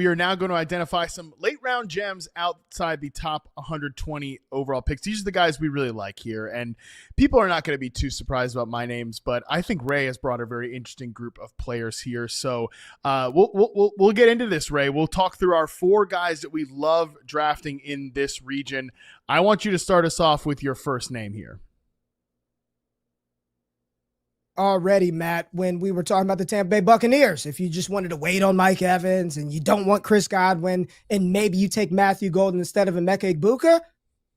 We are now going to identify some late round gems outside the top 120 overall picks. These are the guys we really like here, and people are not going to be too surprised about my names, but I think Ray has brought a very interesting group of players here. So we'll get into this, Ray. We'll talk through our 4 guys that we love drafting in this region. I want you to start us off with your first name here. Already, Matt, when we were talking about the Tampa Bay Buccaneers, if you just wanted to wait on Mike Evans and you don't want Chris Godwin and maybe you take Matthew Golden instead of Emeka Egbuka,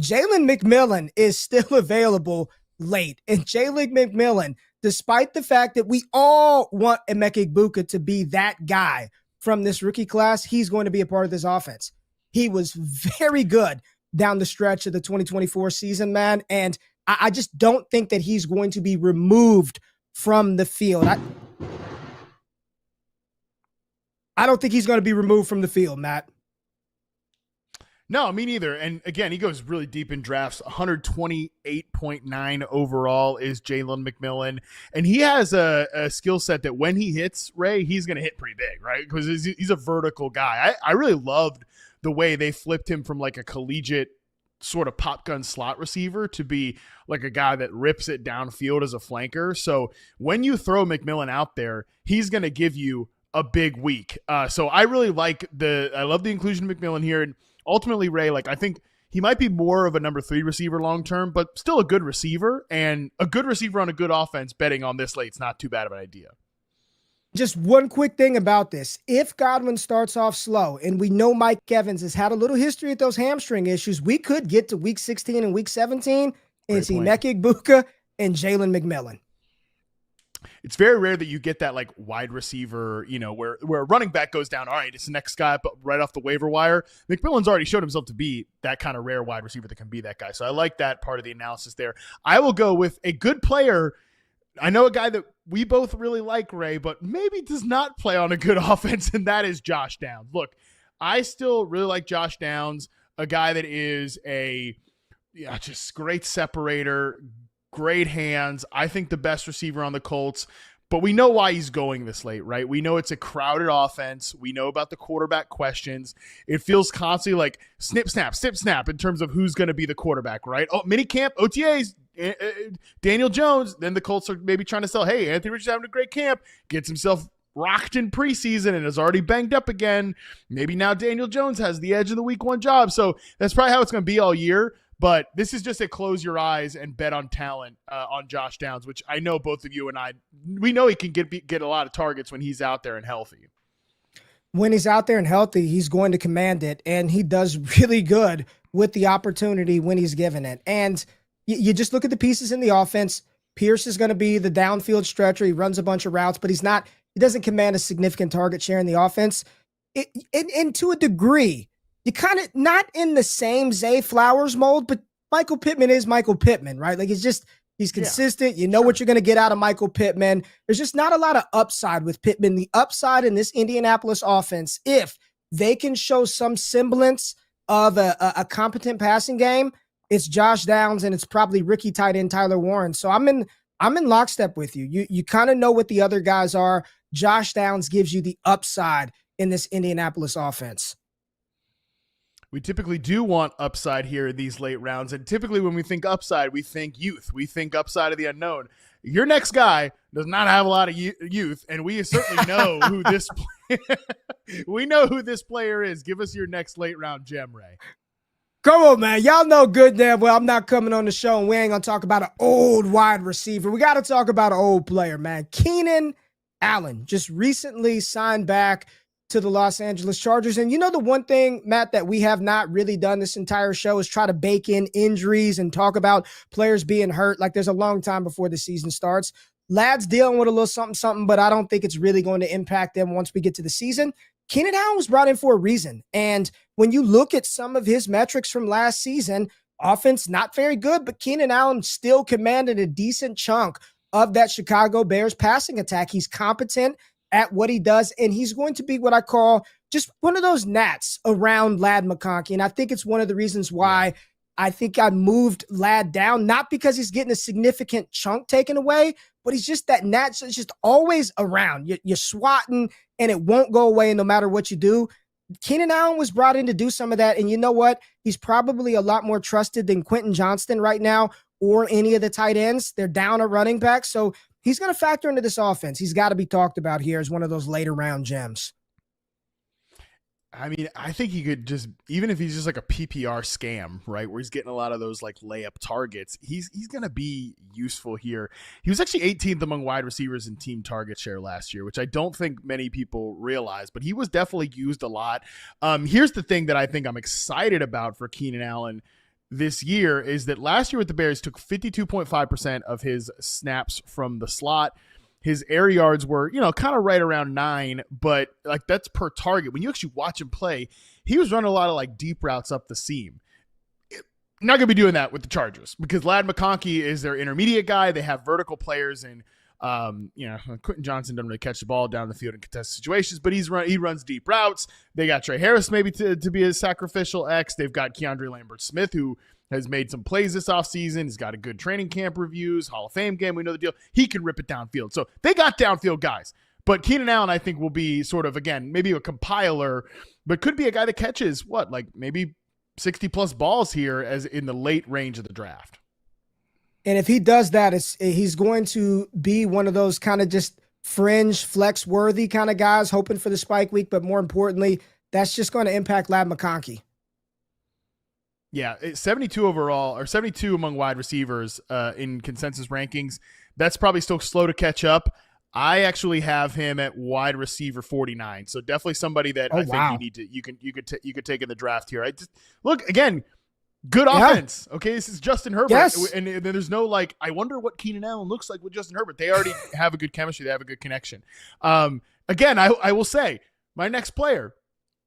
Jalen McMillan is still available late. And Jalen McMillan, despite the fact that we all want Emeka Egbuka to be that guy from this rookie class, he's going to be a part of this offense. He was very good down the stretch of the 2024 season, man. And I just don't think that he's going to be removed from the field. I don't think he's going to be removed from the field, Matt. No, me neither. And again, he goes really deep in drafts. 128.9 overall is Jalen McMillan. And he has a skill set that when he hits, Ray, he's going to hit pretty big, right? Because he's a vertical guy. I really loved the way they flipped him from like a collegiate sort of pop gun slot receiver to be like a guy that rips it downfield as a flanker. So when you throw McMillan out there, he's going to give you a big week. So I really I love the inclusion of McMillan here. And ultimately, Ray, like I think he might be more of a number 3 receiver long-term, but still a good receiver, and a good receiver on a good offense. Betting on this late, it's not too bad of an idea. Just one quick thing about this. If Godwin starts off slow, and we know Mike Evans has had a little history with those hamstring issues, we could get to week 16 and week 17 and see Emeka Egbuka and Jalen McMillan. It's very rare that you get that like wide receiver, where a running back goes down. All right, it's the next guy up right off the waiver wire. McMillan's already showed himself to be that kind of rare wide receiver that can be that guy. So I like that part of the analysis there. I will go with a good player. I know a guy that we both really like, Ray, but maybe does not play on a good offense, and that is Josh Downs. Look, I still really like Josh Downs, a guy that is just great separator, great hands. I think the best receiver on the Colts, but we know why he's going this late, right? We know it's a crowded offense. We know about the quarterback questions. It feels constantly like snip, snap in terms of who's going to be the quarterback, right? Oh, minicamp, OTAs, Daniel Jones. Then the Colts are maybe trying to sell, hey, Anthony Richardson having a great camp, gets himself rocked in preseason and is already banged up again. Maybe now Daniel Jones has the edge of the week 1 job. So that's probably how it's going to be all year. But this is just a close your eyes and bet on talent on Josh Downs, which I know both of you and we know he can get a lot of targets when he's out there and healthy. When he's out there and healthy, he's going to command it, and he does really good with the opportunity when he's given it. And you just look at the pieces in the offense. Pierce is going to be the downfield stretcher. He runs a bunch of routes, but he doesn't command a significant target share in the offense. And to a degree, you kind of not in the same Zay Flowers mold, but Michael Pittman is Michael Pittman, right? Like he's consistent. You know what you're going to get out of Michael Pittman. There's just not a lot of upside with Pittman. The upside in this Indianapolis offense, if they can show some semblance of a competent passing game, it's Josh Downs and it's probably rookie tight end Tyler Warren. So I'm in lockstep with you. You kind of know what the other guys are. Josh Downs gives you the upside in this Indianapolis offense. We typically do want upside here in these late rounds. And typically when we think upside, we think youth. We think upside of the unknown. Your next guy does not have a lot of youth, and we certainly know who this player is. Give us your next late round gem, Ray. Come on, man. Y'all know good damn well I'm not coming on the show and we ain't going to talk about an old wide receiver. We got to talk about an old player, man. Keenan Allen just recently signed back to the Los Angeles Chargers. And the one thing, Matt, that we have not really done this entire show is try to bake in injuries and talk about players being hurt. Like there's a long time before the season starts. Lad's dealing with a little something, but I don't think it's really going to impact them once we get to the season. Keenan Allen was brought in for a reason. And when you look at some of his metrics from last season, offense not very good, but Keenan Allen still commanded a decent chunk of that Chicago Bears passing attack. He's competent at what he does, and he's going to be what I call just one of those gnats around Ladd McConkey. And I think it's one of the reasons why I think I moved Ladd down, not because he's getting a significant chunk taken away, but he's just that gnat. So it's just always around. You're swatting, and it won't go away no matter what you do. Keenan Allen was brought in to do some of that. And you know what? He's probably a lot more trusted than Quentin Johnston right now or any of the tight ends. They're down a running back. So he's going to factor into this offense. He's got to be talked about here as one of those later round gems. I mean, I think he could just, even if he's just like a PPR scam, right, where he's getting a lot of those like layup targets, he's going to be useful here. He was actually 18th among wide receivers in team target share last year, which I don't think many people realize, but he was definitely used a lot. Here's the thing that I think I'm excited about for Keenan Allen this year is that last year with the Bears took 52.5% of his snaps from the slot. His air yards were, kind of right around 9, but like that's per target. When you actually watch him play, he was running a lot of like deep routes up the seam. Not going to be doing that with the Chargers because Ladd McConkey is their intermediate guy. They have vertical players and, Quentin Johnston doesn't really catch the ball down the field in contested situations, but he runs deep routes. They got Trey Harris maybe to be a sacrificial X. They've got Keandre Lambert-Smith, who has made some plays this offseason. He's got a good training camp reviews, Hall of Fame game. We know the deal. He can rip it downfield. So they got downfield guys. But Keenan Allen, I think, will be sort of, again, maybe a compiler, but could be a guy that catches, maybe 60-plus balls here as in the late range of the draft. And if he does that, he's going to be one of those kind of just fringe, flex-worthy kind of guys hoping for the spike week. But more importantly, that's just going to impact Ladd McConkey. Yeah, 72 overall, or 72 among wide receivers in consensus rankings. That's probably still slow to catch up. I actually have him at wide receiver 49, so definitely somebody that think you could take in the draft here. I just look again, good offense. Okay, this is Justin Herbert, yes. And there's no like, I wonder what Keenan Allen looks like with Justin Herbert. They already have a good chemistry. They have a good connection. Again, I will say my next player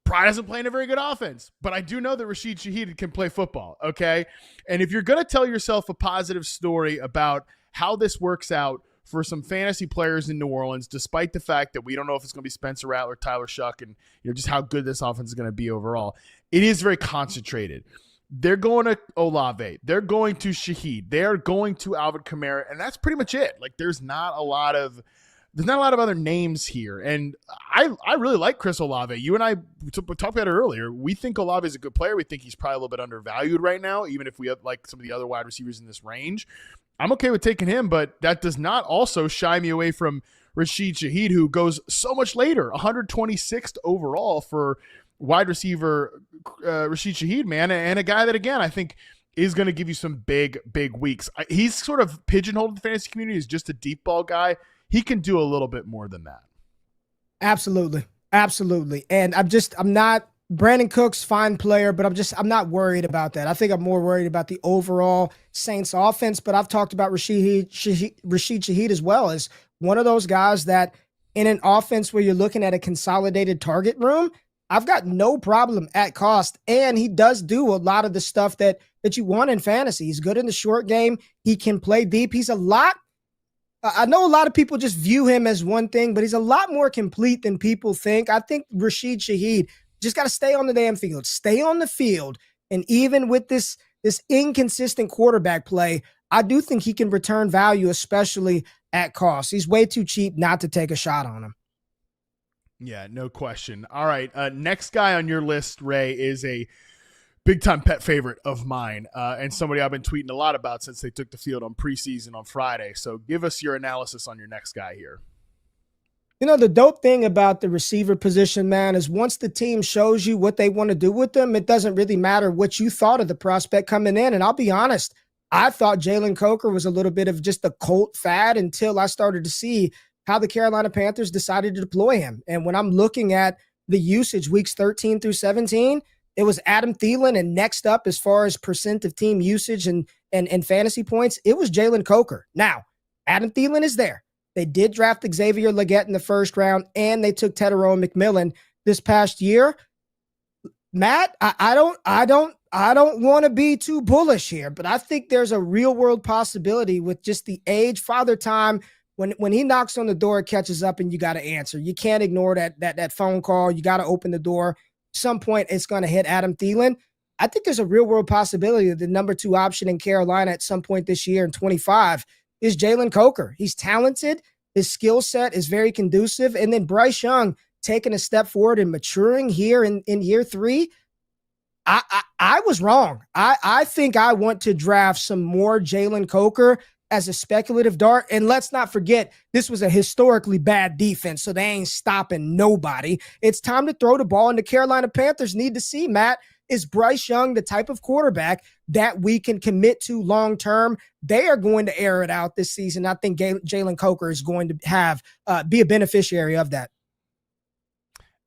probably doesn't play in a very good offense, but I do know that Rashid Shaheed can play football, okay? And if you're going to tell yourself a positive story about how this works out for some fantasy players in New Orleans, despite the fact that we don't know if it's going to be Spencer Rattler, Tyler Shuck, and just how good this offense is going to be overall, it is very concentrated. They're going to Olave. They're going to Shaheed. They're going to Alvin Kamara, and that's pretty much it. Like, there's not a lot of other names here. And I really like Chris Olave. You and I talked about it earlier. We think Olave is a good player. We think he's probably a little bit undervalued right now, even if we have like some of the other wide receivers in this range. I'm okay with taking him, but that does not also shy me away from Rashid Shaheed, who goes so much later, 126th overall for wide receiver Rashid Shaheed, man. And a guy that, again, I think is going to give you some big, big weeks. He's sort of pigeonholed in the fantasy community as just a deep ball guy. He can do a little bit more than that. Absolutely. Absolutely. And I'm not Brandon Cooks, fine player, but I'm not worried about that. I think I'm more worried about the overall Saints offense, but I've talked about Rashid Shaheed as well as one of those guys that in an offense where you're looking at a consolidated target room, I've got no problem at cost. And he does do a lot of the stuff that you want in fantasy. He's good in the short game. He can play deep. I know a lot of people just view him as one thing, but he's a lot more complete than people think. I think Rashid Shaheed just got to stay on the damn field, stay on the field. And even with this inconsistent quarterback play, I do think he can return value, especially at cost. He's way too cheap not to take a shot on him. Yeah, no question. All right. Next guy on your list, Ray, is a big-time pet favorite of mine and somebody I've been tweeting a lot about since they took the field on preseason on Friday. So give us your analysis on your next guy here. The dope thing about the receiver position, man, is once the team shows you what they want to do with them, it doesn't really matter what you thought of the prospect coming in. And I'll be honest, I thought Jaylen Coker was a little bit of just a cult fad until I started to see how the Carolina Panthers decided to deploy him. And when I'm looking at the usage weeks 13 through 17, it was Adam Thielen, and next up as far as percent of team usage and fantasy points, it was Jaylen Coker. Now, Adam Thielen is there. They did draft Xavier Legette in the first round, and they took Tedorone McMillan this past year. Matt, I don't want to be too bullish here, but I think there's a real world possibility with just the age, father time. When he knocks on the door, it catches up, and you got to answer. You can't ignore that phone call. You got to open the door. Some point it's going to hit Adam Thielen. I think there's a real world possibility that the number 2 option in Carolina at some point this year in 25 is Jaylen Coker. He's talented. His skill set is very conducive. And then Bryce Young taking a step forward and maturing here in year 3, I was wrong. I think I want to draft some more Jaylen Coker as a speculative dart. And let's not forget, this was a historically bad defense, so they ain't stopping nobody. It's time to throw the ball, and the Carolina Panthers need to see, Matt, is Bryce Young the type of quarterback that we can commit to long term? They are going to air it out this season. I think Jaylen Coker is going to have be a beneficiary of that.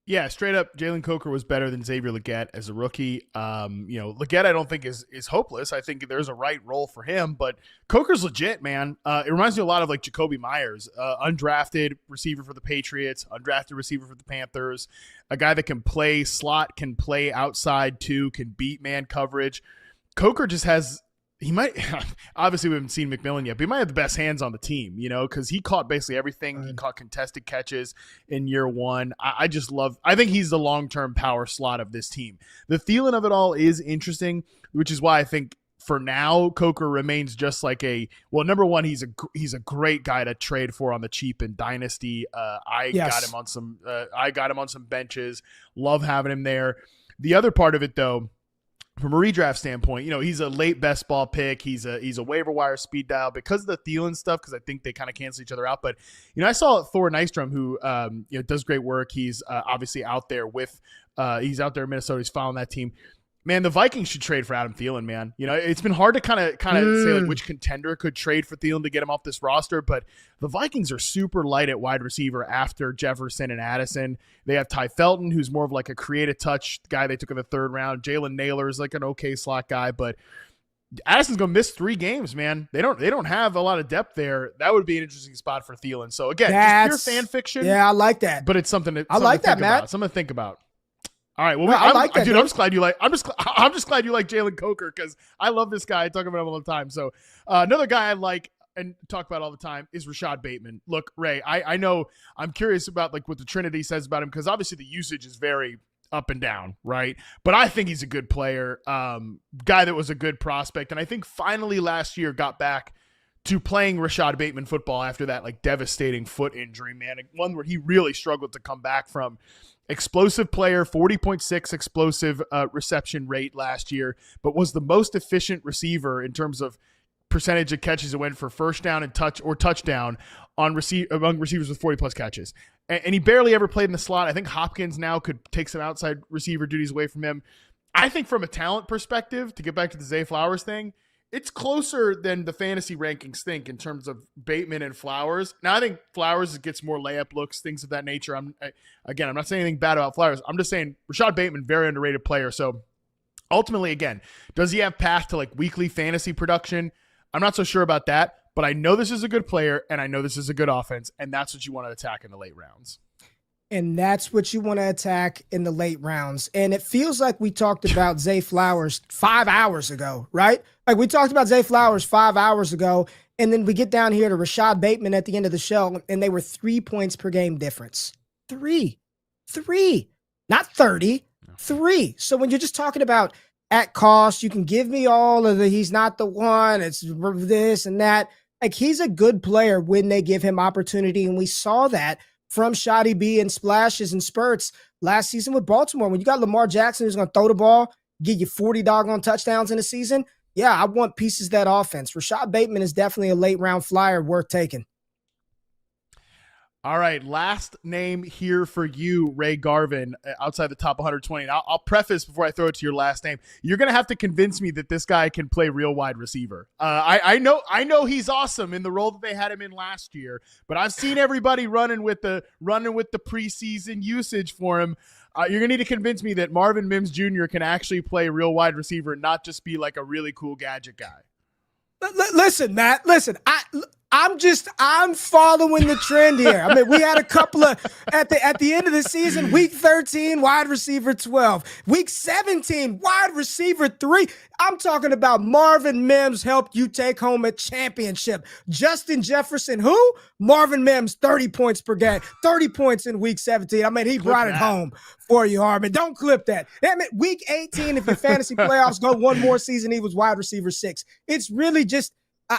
Yeah, straight up, Jaylen Coker was better than Xavier Legette as a rookie. Legette I don't think is hopeless. I think there's a right role for him, but Coker's legit, man. It reminds me a lot of like Jacoby Myers, undrafted receiver for the Patriots, undrafted receiver for the Panthers, a guy that can play slot, can play outside too, can beat man coverage. Coker just has he might obviously we haven't seen McMillan yet, but he might have the best hands on the team, because he caught basically everything. He caught contested catches in year 1. I think he's the long-term power slot of this team. The Thielen of it all is interesting, which is why I think for now Coker remains just like number one, he's a great guy to trade for on the cheap in Dynasty. I got him on some benches. Love having him there. The other part of it though, from a redraft standpoint, he's a late best ball pick. He's a waiver wire speed dial because of the Thielen stuff, because I think they kind of cancel each other out. But, I saw Thor Nystrom, who, does great work. He's obviously out there he's out there in Minnesota. He's following that team. Man, the Vikings should trade for Adam Thielen, man. It's been hard to kind of say like which contender could trade for Thielen to get him off this roster, but the Vikings are super light at wide receiver after Jefferson and Addison. They have Ty Felton, who's more of like a creative touch guy they took in the 3rd round. Jalen Naylor is like an okay slot guy, but Addison's going to miss 3 games, man. They don't have a lot of depth there. That would be an interesting spot for Thielen. So again, just pure fan fiction. Yeah, I like that. But it's something to Matt. Something to think about. All right. Well, I'm just glad you like Jaylen Coker because I love this guy. I talk about him all the time. So another guy I like and talk about all the time is Rashod Bateman. Look, Ray, I know I'm curious about like what the Trinity says about him because obviously the usage is very up and down, right? But I think he's a good player, guy that was a good prospect, and I think finally last year got back to playing Rashod Bateman football after that like devastating foot injury, man. One where he really struggled to come back from. Explosive player, 40.6 explosive reception rate last year, but was the most efficient receiver in terms of percentage of catches that went for first down and touchdown among receivers with 40-plus catches. And he barely ever played in the slot. I think Hopkins now could take some outside receiver duties away from him. I think from a talent perspective, to get back to the Zay Flowers thing, it's closer than the fantasy rankings think in terms of Bateman and Flowers. Now, I think Flowers gets more layup looks, things of that nature. I'm not saying anything bad about Flowers. I'm just saying Rashod Bateman, very underrated player. So ultimately, again, does he have path to like weekly fantasy production? I'm not so sure about that, but I know this is a good player and I know this is a good offense, and that's what you want to attack in the late rounds. And that's what you want to attack in the late rounds. And it feels like we talked about Zay Flowers 5 hours ago, right? Like we talked about Zay Flowers 5 hours ago, and then we get down here to Rashod Bateman at the end of the show, and they were 3 points per game difference. Three, not 30, 3. So when you're just talking about at cost, you can give me all of he's not the one, it's this and that. Like he's a good player when they give him opportunity, and we saw that from Shoddy B and splashes and spurts last season with Baltimore. When you got Lamar Jackson who's going to throw the ball, get you 40 doggone touchdowns in a season, yeah, I want pieces of that offense. Rashod Bateman is definitely a late-round flyer worth taking. All right, last name here for you, Ray Garvin, outside the top 120. And I'll preface before I throw it to your last name. You're going to have to convince me that this guy can play real wide receiver. I know he's awesome in the role that they had him in last year, but I've seen everybody running with the preseason usage for him. You're going to need to convince me that Marvin Mims Jr. can actually play real wide receiver and not just be like a really cool gadget guy. Listen, Matt, I'm following the trend here. I mean, we had a couple of at the end of the season, week 13, wide receiver 12, week 17, wide receiver 3. I'm talking about Marvin Mims helped you take home a championship. Justin Jefferson, who? Marvin Mims, 30 points per game, 30 points in week 17. I mean, he brought it home for you, Harmon. Don't clip that. That meant week 18, if your fantasy playoffs go one more season, he was wide receiver 6. It's really just,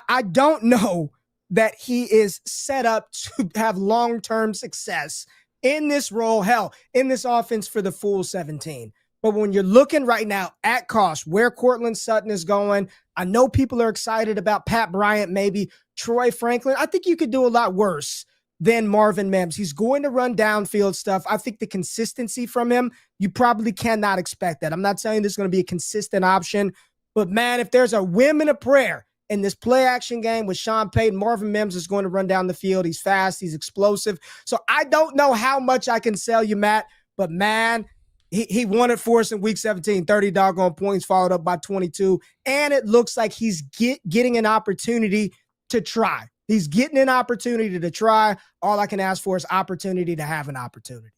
I don't know that he is set up to have long-term success in this role, hell, in this offense for the full 17. But when you're looking right now at cost, where Cortland Sutton is going, I know people are excited about Pat Bryant, maybe Troy Franklin. I think you could do a lot worse than Marvin Mims. He's going to run downfield stuff. I think the consistency from him, you probably cannot expect that. I'm not saying this is going to be a consistent option, but man, if there's a whim and a prayer in this play action game with Sean Payton, Marvin Mims is going to run down the field. He's fast. He's explosive. So I don't know how much I can sell you, Matt, but man, he won it for us in week 17, 30 doggone points followed up by 22. And it looks like he's getting an opportunity to try. He's getting an opportunity to try. All I can ask for is opportunity to have an opportunity.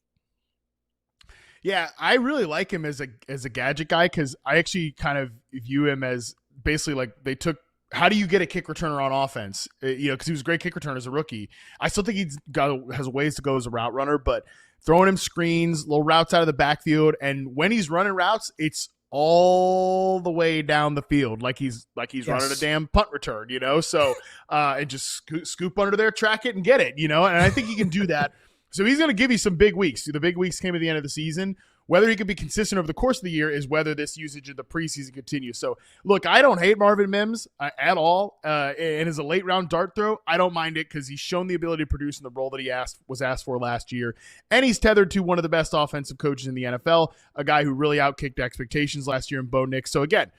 Yeah, I really like him as a gadget guy because I actually kind of view him as basically like they took, how do you get a kick returner on offense? Because he was a great kick returner as a rookie. I still think has ways to go as a route runner, but throwing him screens, little routes out of the backfield, and when he's running routes, it's all the way down the field like he's running a damn punt return, So and just scoop under there, track it, and get it, And I think he can do that. So he's going to give you some big weeks. The big weeks came at the end of the season. Whether he can be consistent over the course of the year is whether this usage of the preseason continues. So, look, I don't hate Marvin Mims at all. And as a late-round dart throw, I don't mind it because he's shown the ability to produce in the role that he was asked for last year. And he's tethered to one of the best offensive coaches in the NFL, a guy who really outkicked expectations last year in Bo Nix. So, again,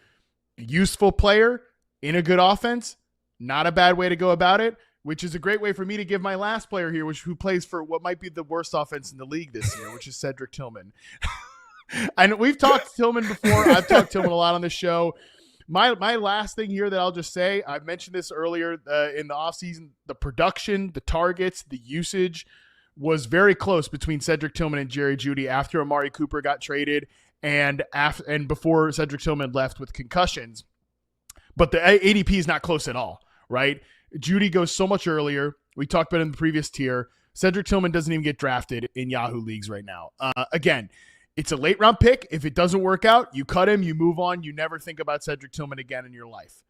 useful player in a good offense, not a bad way to go about it, which is a great way for me to give my last player here, who plays for what might be the worst offense in the league this year, which is Cedric Tillman. And we've talked Tillman before. I've talked Tillman a lot on the show. My last thing here that I'll just say, I've mentioned this earlier in the offseason, the production, the targets, the usage was very close between Cedric Tillman and Jerry Jeudy after Amari Cooper got traded and before Cedric Tillman left with concussions. But the ADP is not close at all, right? Jeudy goes so much earlier. We talked about it in the previous tier. Cedric Tillman doesn't even get drafted in Yahoo leagues right now. Again, it's a late round pick. If it doesn't work out, you cut him, you move on. You never think about Cedric Tillman again in your life.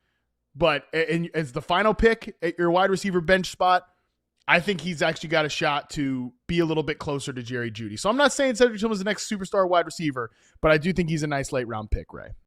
But as the final pick at your wide receiver bench spot, I think he's actually got a shot to be a little bit closer to Jerry Jeudy. So I'm not saying Cedric Tillman is the next superstar wide receiver, but I do think he's a nice late round pick, Ray.